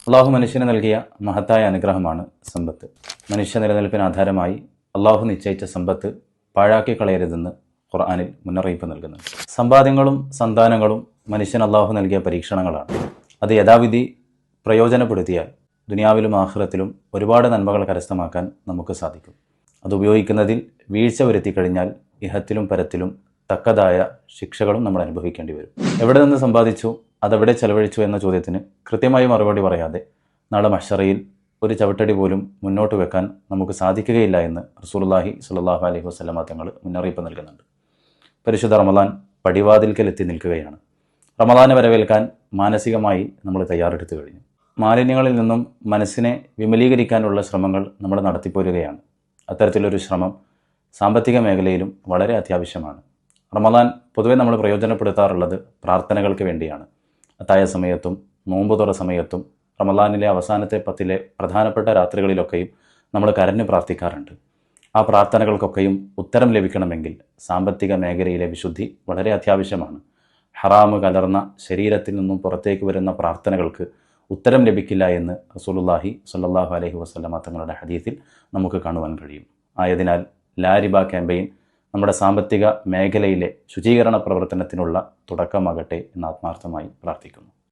അള്ളാഹു മനുഷ്യന് നൽകിയ മഹത്തായ അനുഗ്രഹമാണ് സമ്പത്ത്. മനുഷ്യ നിലനിൽപ്പിന് ആധാരമായി അള്ളാഹു നിശ്ചയിച്ച സമ്പത്ത് പാഴാക്കി കളയരുതെന്ന് ഖുർആനിൽ മുന്നറിയിപ്പ് നൽകുന്നുണ്ട്. സമ്പാദ്യങ്ങളും സന്താനങ്ങളും മനുഷ്യൻ അള്ളാഹു നൽകിയ പരീക്ഷണങ്ങളാണ്. അത് യഥാവിധി പ്രയോജനപ്പെടുത്തിയാൽ ദുനിയാവിലും ആഖിറത്തിലും ഒരുപാട് നന്മകൾ കരസ്ഥമാക്കാൻ നമുക്ക് സാധിക്കും. അത് ഉപയോഗിക്കുന്നതിൽ വീഴ്ച വരുത്തി കഴിഞ്ഞാൽ ഇഹത്തിലും പരത്തിലും തക്കതായ ശിക്ഷകളും നമ്മൾ അനുഭവിക്കേണ്ടി വരും. എവിടെ നിന്ന് സമ്പാദിച്ചു, അതെവിടെ ചെലവഴിച്ചു എന്ന ചോദ്യത്തിന് കൃത്യമായി മറുപടി പറയാതെ നാളെ മഹ്ശറയിൽ ഒരു ചവിട്ടടി പോലും മുന്നോട്ട് വെക്കാൻ നമുക്ക് സാധിക്കുകയില്ല എന്ന് റസൂലുള്ളാഹി സ്വല്ലല്ലാഹു അലൈഹി വസല്ലമ തങ്ങൾ മുന്നറിയിപ്പ് നൽകുന്നുണ്ട്. പരിശുദ്ധ റമദാൻ പടിവാതിൽക്കൽ എത്തി നിൽക്കുകയാണ്. റമദാനെ വരവേൽക്കാൻ മാനസികമായി നമ്മൾ തയ്യാറെടുത്തു കഴിഞ്ഞു. മാലിന്യങ്ങളിൽ നിന്നും മനസ്സിനെ വിമലീകരിക്കാനുള്ള ശ്രമങ്ങൾ നമ്മൾ നടത്തിപ്പോരുകയാണ്. അത്തരത്തിലൊരു ശ്രമം സാമ്പത്തിക മേഖലയിലും വളരെ അത്യാവശ്യമാണ്. റമദാൻ പൊതുവെ നമ്മൾ പ്രയോജനപ്പെടുത്താറുള്ളത് പ്രാർത്ഥനകൾക്ക് വേണ്ടിയാണ്. അത്തായ സമയത്തും നോമ്പുതുറ സമയത്തും റമദാനിലെ അവസാനത്തെ 10 പ്രധാനപ്പെട്ട രാത്രികളിലൊക്കെയും നമ്മൾ കരഞ്ഞു പ്രാർത്ഥിക്കാറുണ്ട്. ആ പ്രാർത്ഥനകൾക്കൊക്കെയും ഉത്തരം ലഭിക്കണമെങ്കിൽ സാമ്പത്തിക മേഖലയിലെ വിശുദ്ധി വളരെ അത്യാവശ്യമാണ്. ഹറാമ് കലർന്ന ശരീരത്തിൽ നിന്നും പുറത്തേക്ക് വരുന്ന പ്രാർത്ഥനകൾക്ക് ഉത്തരം ലഭിക്കില്ല എന്ന് റസൂലുള്ളാഹി സ്വല്ലല്ലാഹു അലൈഹി വസല്ലമ തങ്ങളുടെ ഹദീസിൽ നമുക്ക് കാണുവാൻ കഴിയും. ആയതിനാൽ ലാ റിബ ക്യാമ്പയിൻ നമ്മുടെ സാമ്പത്തിക മേഖലയിലെ ശുചീകരണ പ്രവർത്തനത്തിനുള്ള തുടക്കമാകട്ടെ എന്ന് ആത്മാർത്ഥമായി പ്രാർത്ഥിക്കുന്നു.